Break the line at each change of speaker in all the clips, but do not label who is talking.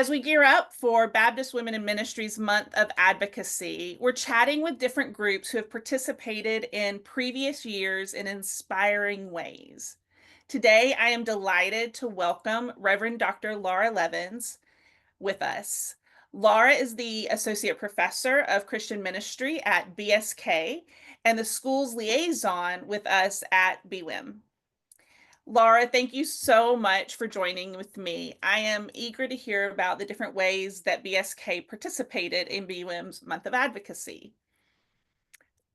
As we gear up for Baptist Women in Ministries Month of Advocacy, we're chatting with different groups who have participated in previous years in inspiring ways. Today, I am delighted to welcome Reverend Dr. Laura Levens with us. Laura is the Associate Professor of Christian Ministry at BSK and the school's liaison with us at BWIM. Laura, thank you so much for joining with me. I am eager to hear about the different ways that BSK participated in BWIM's Month of Advocacy.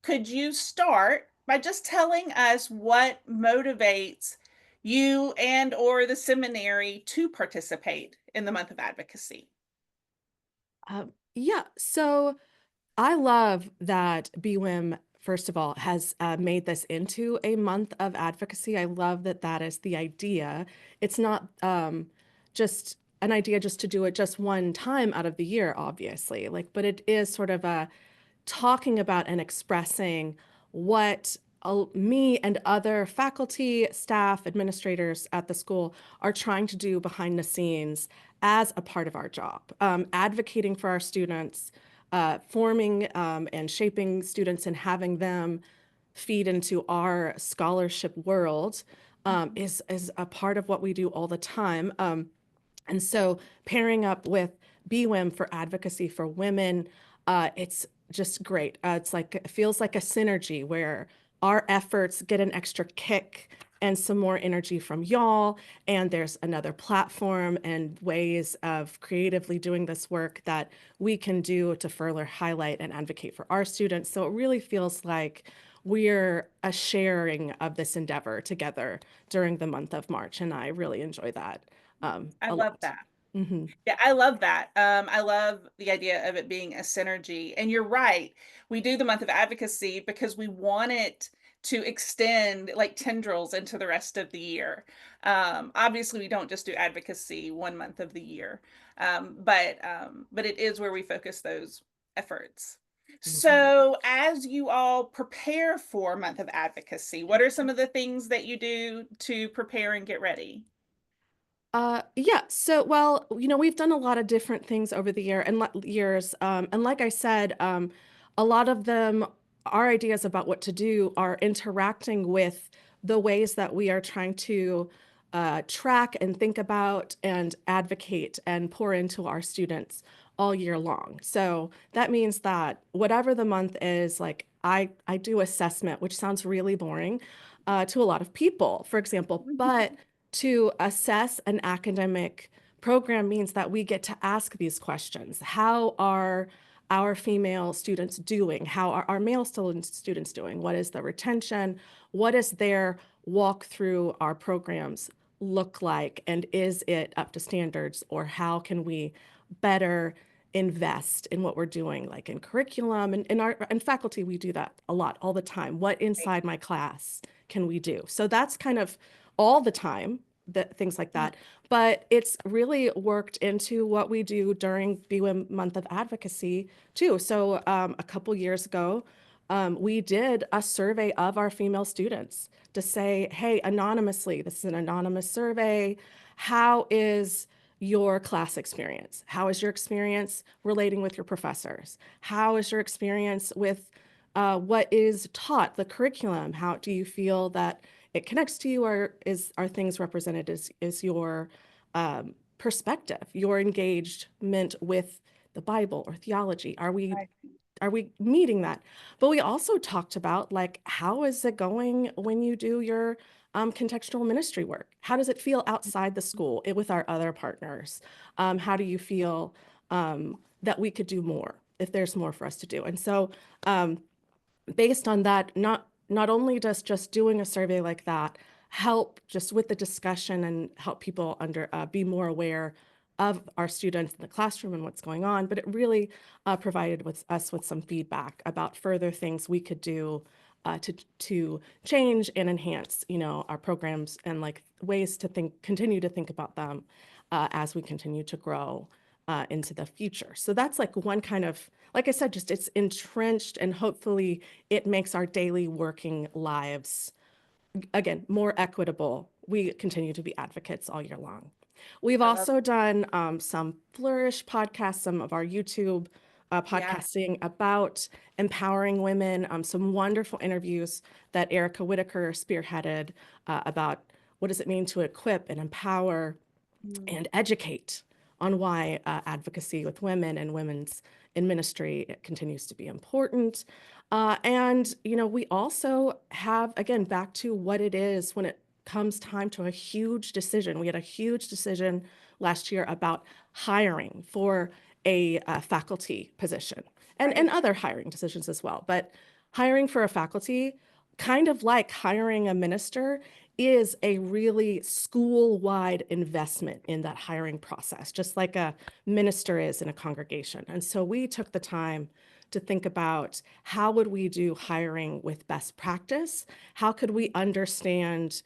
Could you start by just telling us what motivates you and or the seminary to participate in the Month of Advocacy?
Yeah, so I love that BWIM, first of all, has made this into a month of advocacy. I love that that is the idea. It's not just an idea just to do it just one time out of the year, obviously, but it is sort of a talking about and expressing what me and other faculty, staff, administrators at the school are trying to do behind the scenes as a part of our job, advocating for our students, forming and shaping students and having them feed into our scholarship world is a part of what we do all the time. And so pairing up with BWIM for advocacy for women, it's just great. It's like, it feels like a synergy where our efforts get an extra kick and some more energy from y'all. And there's another platform and ways of creatively doing this work that we can do to further highlight and advocate for our students. So it really feels like we're a sharing of this endeavor together during the month of March. And I really enjoy that
I
a
love
lot.
that.
Hmm.
Yeah, I love that. I love the idea of it being a synergy. And you're right. We do the month of advocacy because we want it to extend like tendrils into the rest of the year. Obviously, we don't just do advocacy one month of the year, but it is where we focus those efforts. So, as you all prepare for month of advocacy, what are some of the things that you do to prepare and get ready?
Yeah. So, well, we've done a lot of different things over the years, and like I said, a lot of them, our ideas about what to do are interacting with the ways that we are trying to track and think about and advocate and pour into our students all year long. So that means that whatever the month is, like I do assessment, which sounds really boring to a lot of people, for example, but to assess an academic program means that we get to ask these questions. How are our female students doing? How are our male students doing? What is the retention? What does their walk through our programs look like? And is it up to standards? Or how can we better invest in what we're doing, like in curriculum and in our and faculty, we do that a lot, all the time. What inside my class can we do? So that's kind of all the time, that things like that. But it's really worked into what we do during BWIM Month of Advocacy too. So a couple years ago, we did a survey of our female students to say, hey, anonymously, this is an anonymous survey. How is your class experience? How is your experience relating with your professors? How is your experience with what is taught, the curriculum? How do you feel that it connects to you, or are things represented as your perspective, your engagement with the Bible or theology? Are we meeting that? But we also talked about, like, how is it going when you do your contextual ministry work? How does it feel outside the school with our other partners? How do you feel that we could do more if there's more for us to do? And so based on that, not only does just doing a survey like that help just with the discussion and help people be more aware of our students in the classroom and what's going on, but it really provided us with some feedback about further things we could do to change and enhance, our programs and like ways to continue to think about them as we continue to grow into the future. So that's like one kind of, like I said, just it's entrenched, and hopefully it makes our daily working lives, again, more equitable. We continue to be advocates all year long. We've
I love
also done some Flourish podcasts, some of our YouTube
yeah.
podcasting about empowering women, some wonderful interviews that Erica Whitaker spearheaded about what does it mean to equip and empower
Mm,
and educate on why advocacy with women and women's in ministry continues to be important. And, we also have, again, back to what it is when it comes time to a huge decision. We had a huge decision last year about hiring for a faculty position and
right.
other hiring decisions as well. But hiring for a faculty, kind of like hiring a minister, is a really school-wide investment in that hiring process, just like a minister is in a congregation. And so we took the time to think about how would we do hiring with best practice? How could we understand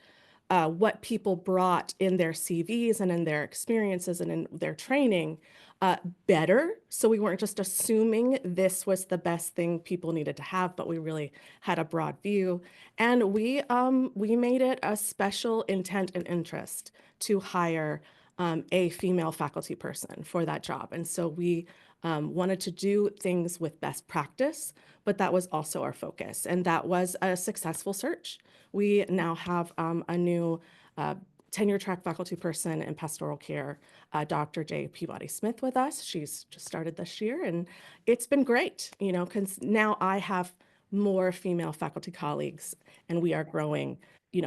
what people brought in their CVs and in their experiences and in their training uh, better. So we weren't just assuming this was the best thing people needed to have, but we really had a broad view. And we made it a special intent and interest to hire a female faculty person for that job. And so we wanted to do things with best practice, but that was also our focus. And that was a successful search. We now have a new uh, tenure track faculty person in pastoral care, Dr. J. Peabody Smith, with us. She's just started this year, and it's been great, because now I have more female faculty colleagues, and we are growing,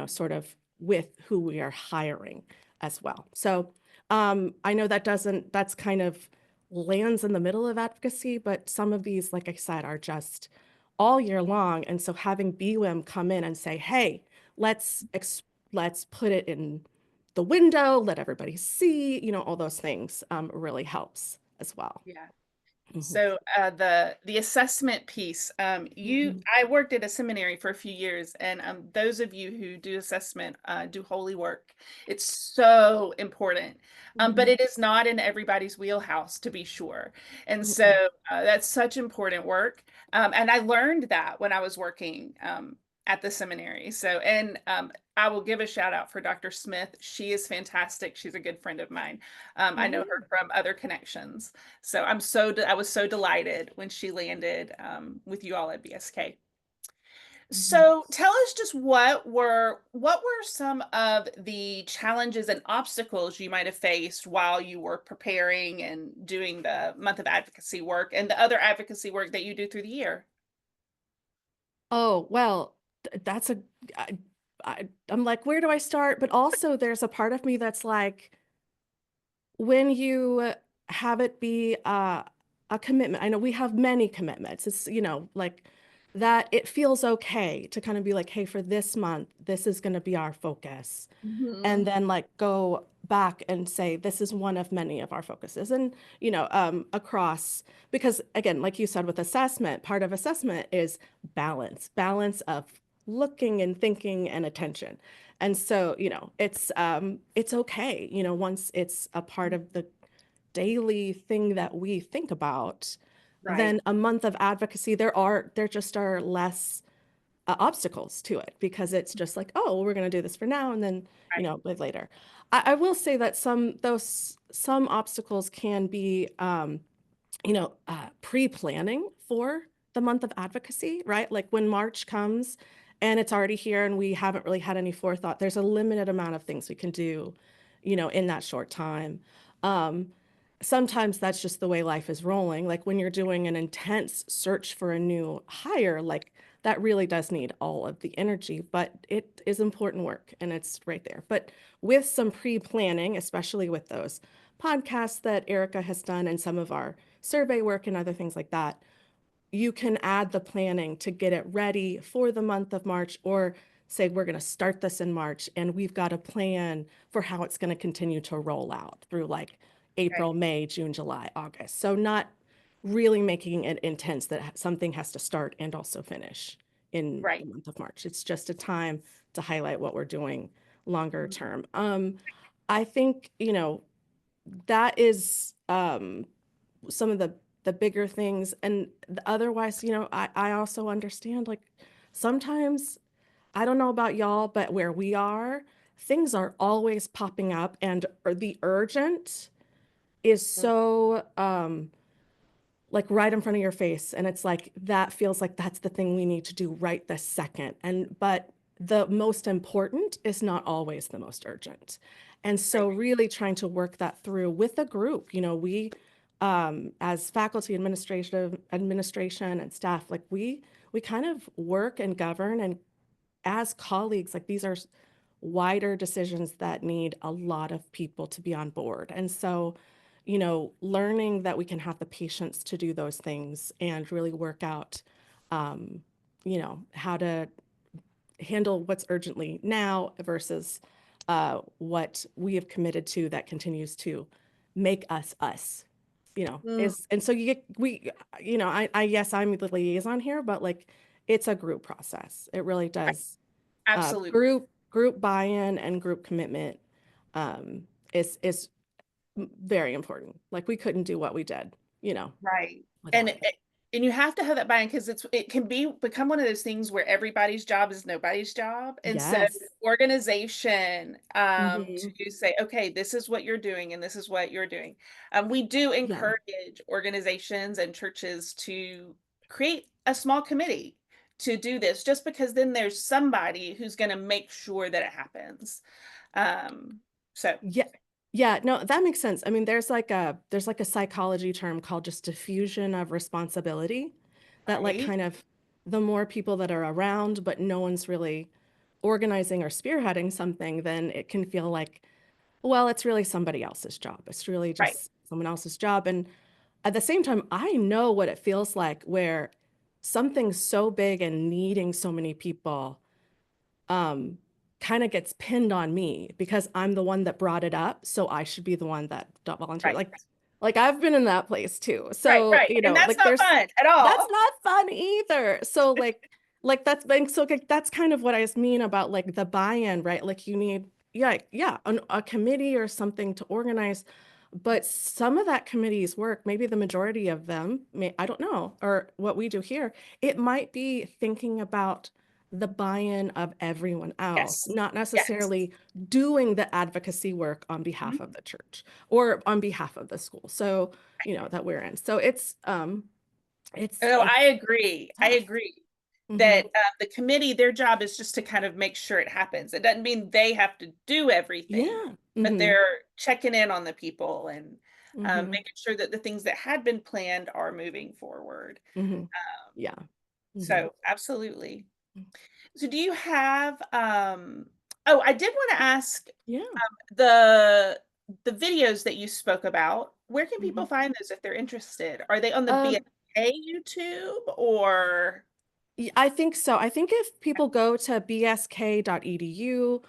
sort of with who we are hiring as well. So I know that's kind of lands in the middle of advocacy, but some of these, like I said, are just all year long. And so having BWIM come in and say, hey, let's let's put it in the window, let everybody see, all those things really helps as well.
Yeah.
Mhm.
So the assessment piece,
Mhm.
I worked at a seminary for a few years, and those of you who do assessment do holy work. It's so important, but
Mhm.
it is not in everybody's wheelhouse, to be sure. And so
Mhm.
that's such important work, and I learned that when I was working at the seminary. So, and I will give a shout out for Dr. Smith. She is fantastic. She's a good friend of mine. I
Oh
know her
yeah.
from other connections. So I was so delighted when she landed with you all at BSK.
Mhm.
So tell us just what were some of the challenges and obstacles you might have faced while you were preparing and doing the month of advocacy work and the other advocacy work that you do through the year?
Oh, well, that's I, I'm like, where do I start? But also there's a part of me that's like, when you have it be a commitment, I know we have many commitments. It's, like that it feels okay to kind of be like, hey, for this month, this is going to be our focus. And
Mhm.
then like go back and say, this is one of many of our focuses. And, across, because again, like you said, with assessment, part of assessment is balance of looking and thinking and attention. And so, it's okay, once it's a part of the daily thing that we think about,
Right,
then a month of advocacy, there just are less obstacles to it because it's just like, oh, well, we're going to do this for now and then,
right,
later. I will say that some obstacles can be pre-planning for the month of advocacy, right? Like when March comes and it's already here and we haven't really had any forethought, there's a limited amount of things we can do, in that short time. Um, Sometimes that's just the way life is rolling. Like when you're doing an intense search for a new hire, like that really does need all of the energy, but it is important work and it's right there. But with some pre-planning, especially with those podcasts that Erica has done and some of our survey work and other things like that, you can add the planning to get it ready for the month of March or say we're going to start this in March and we've got a plan for how it's going to continue to roll out through like
okay,
April, May, June, July, August. So not really making it intense that something has to start and also finish in
right.
the month of March. It's just a time to highlight what we're doing longer
Mhm.
term. I think, that is some of the bigger things. And otherwise, I also understand like sometimes I don't know about y'all, but where we are, things are always popping up, and the urgent is
Mm,
so like right in front of your face, and it's like that feels like that's the thing we need to do right this second. And but the most important is not always the most urgent. And
right.
so really trying to work that through with a group, we as faculty administration and staff, like we kind of work and govern, and as colleagues, like these are wider decisions that need a lot of people to be on board. And so, learning that we can have the patience to do those things and really work out, um, how to handle what's urgently now versus what we have committed to that continues to make us us,
Mm,
is, and so I yes, I'm the liaison here, but like it's a group process. It really
right.
does.
Absolutely.
Group buy-in and group commitment is very important. Like we couldn't do what we did,
Right. And
without it.
and you have to have that buy-in because it can become one of those things where everybody's job is nobody's job. And so
Yes.
organization
Hmm.
to say, okay, this is what you're doing and this is what you're doing. We do
Yeah.
encourage organizations and churches to create a small committee to do this, just because then there's somebody who's going to make sure that it happens. Um, so,
Yeah. Yeah, no, that makes sense. I mean, there's like a psychology term called just diffusion of responsibility, that like
right,
kind of the more people that are around, but no one's really organizing or spearheading something, then it can feel like, well, it's really somebody else's job. It's really
right,
just someone else's job. And at the same time, I know what it feels like where something so big and needing so many people um, kind of gets pinned on me because I'm the one that brought it up, so I should be the one that volunteer.
right,
Like I've been in that place too.
right,
So,
right. And that's
like
not
there's
fun at
that's
all.
not fun either. So like that's been so like, that's kind of what I mean about like the buy-in, right? Like you need yeah, a committee or something to organize. But some of that committee's work, maybe the majority of them, I don't know, or what we do here, it might be thinking about the buy-in of everyone else,
Yes.
not
Yes.
necessarily doing the advocacy work on behalf
Mhm.
of the church or on behalf of the school. So, that we're in. So it's
Oh,
it's
I agree. I
tough.
agree
Hmm.
that the committee, their job is just to kind of make sure it happens. It doesn't mean they have to do everything,
Yeah.
but
Hmm.
they're checking in on the people and
Hmm.
making sure that the things that had been planned are moving forward.
Hmm. Yeah. Hmm.
So absolutely. So do you have oh, I did want to ask
Yeah.
the videos that you spoke about, where can
Hmm.
people find those if they're interested? Are they on the
Um,
BSA YouTube or
I think so. I think if people go to bsk.edu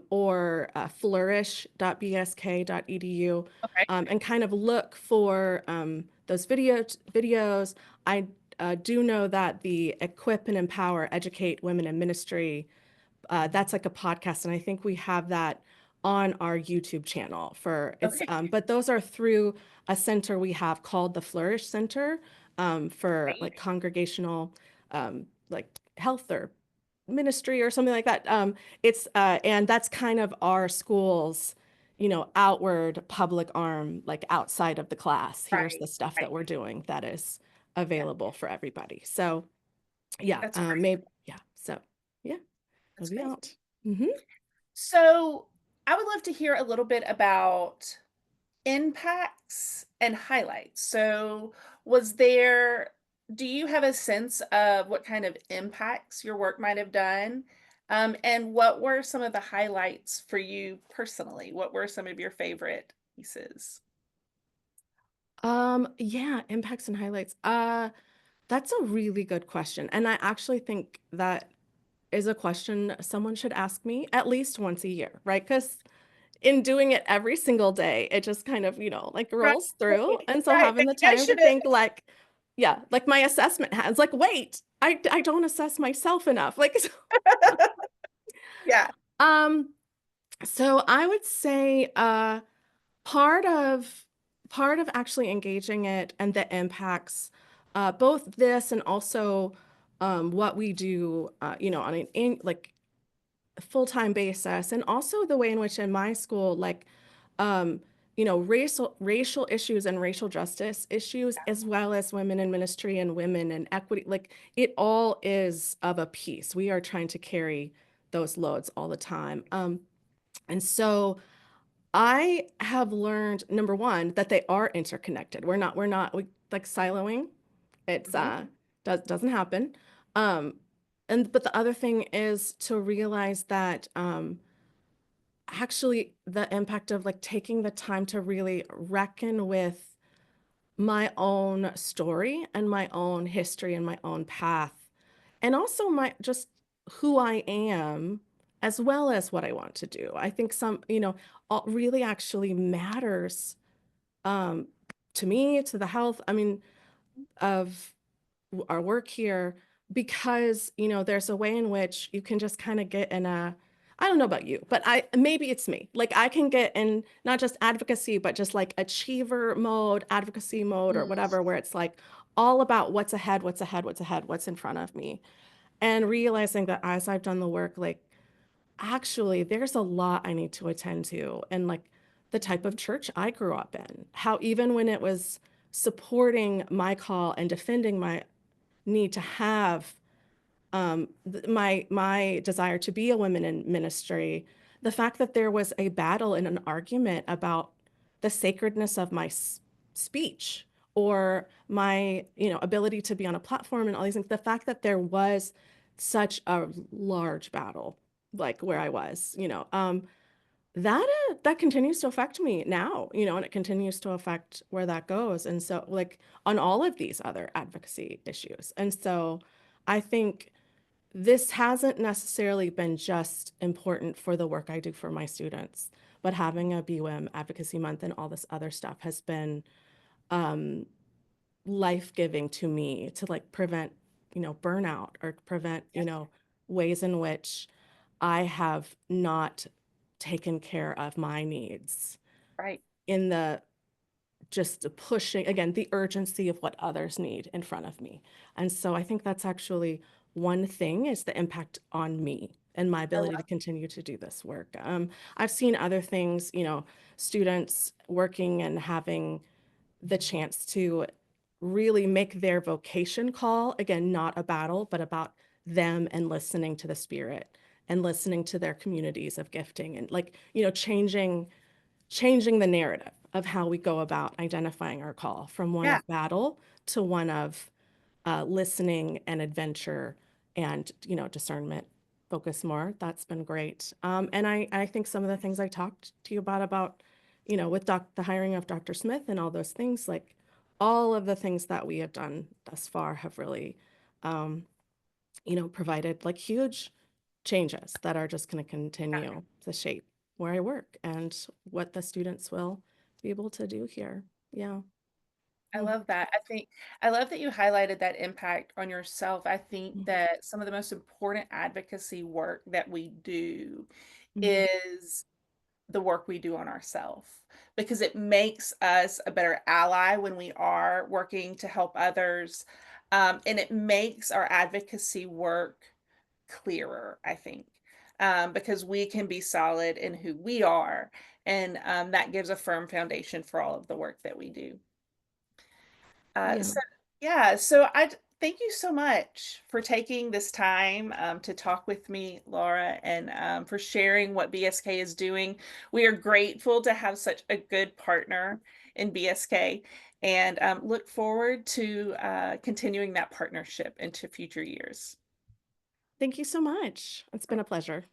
or flourish.bsk.edu
okay,
and kind of look for those videos, I do know that the Equip and Empower Educate Women in Ministry, that's like a podcast, and I think we have that on our YouTube channel for it's.
okay,
But those are through a center we have called the Flourish Center for
great,
like congregational like health or ministry or something like that. It's and that's kind of our school's, outward public arm, like outside of the class. Here's
right,
the stuff
right.
that we're doing that is
Yeah,
available for everybody. So yeah,
that's great.
maybe yeah. So yeah.
That's
It'll be
great.
out. Hmm.
So I would love to hear a little bit about impacts and highlights. So was there, do you have a sense of what kind of impacts your work might have done? And what were some of the highlights for you personally? What were some of your favorite pieces?
Yeah, impacts and highlights. That's a really good question. And I actually think that is a question someone should ask me at least once a year, right? Because in doing it every single day, it just kind of, like
Right,
rolls through. And so
right.
having the
Maybe I
time to
should have.
think like, yeah, like my assessment has like, wait, I don't assess myself enough. Like,
Yeah.
um, so I would say part of part of actually engaging it and the impacts, both this and also what we do, on an like full-time basis, and also the way in which in my school, like, um, racial issues and racial justice issues, as well as women in ministry and women in equity, like it all is of a piece. We are trying to carry those loads all the time. And so I have learned, number one, that they are interconnected. We like siloing. It's
Mhm.
doesn't happen. Um, and but the other thing is to realize that actually the impact of like taking the time to really reckon with my own story and my own history and my own path, and also my just who I am, as well as what I want to do. I think all really actually matters, um, to me, to the health, I mean, of our work here, because there's a way in which you can just kind of get in a, I don't know about you, but I maybe it's me, like I can get in not just advocacy but just like achiever mode, advocacy mode, or
Mm.
whatever, where it's like all about what's ahead, what's in front of me, and realizing that as I've done the work, like actually there's a lot I need to attend to, and like the type of
Mhm.
church I grew up in, how even when it was supporting my call and defending my need to have my desire to be a woman in ministry, the fact that there was a battle and an argument about the sacredness of my speech, or my ability to be on a platform and all these things, the fact that there was such a large battle, like where I was, that continues to affect me now, and it continues to affect where that goes. And so, like, on all of these other advocacy issues. And so I think this hasn't necessarily been just important for the work I do for my students, but having a BWIM Advocacy Month and all this other stuff has been um, life-giving to me, to like prevent, burnout, or prevent,
Yeah.
ways in which I have not taken care of my needs
Right.
in the just pushing, again, the urgency of what others need in front of me. And so I think that's actually one thing, is the impact on me and my
I
ability to
love
continue to do this work. I've seen other things, students working and having the chance to really make their vocation call, again, not a battle, but about them and listening to the spirit and listening to their communities of gifting, and like, changing the narrative of how we go about identifying our call from one
Yeah,
of battle to one of listening and adventure and discernment focus more. That's been great. And I think some of the things I talked to you about, with the hiring of Dr. Smith and all those things, like all of the things that we have done thus far have really, um, provided like huge changes that are just going to continue to shape where I work and what the students will be able to do here. Yeah.
I
Mm.
love that. I love that you highlighted that impact on yourself. I think
Mhm.
that some of the most important advocacy work that we do
Mhm.
is the work we do on ourselves, because it makes us a better ally when we are working to help others. And it makes our advocacy work clearer, I think, because we can be solid in who we are. And that gives a firm foundation for all of the work that we do.
Yeah.
So yeah, so thank you so much for taking this time to talk with me, Laura, and for sharing what BSK is doing. We are grateful to have such a good partner in BSK, and look forward to continuing that partnership into future years.
Thank you so much. It's been a pleasure.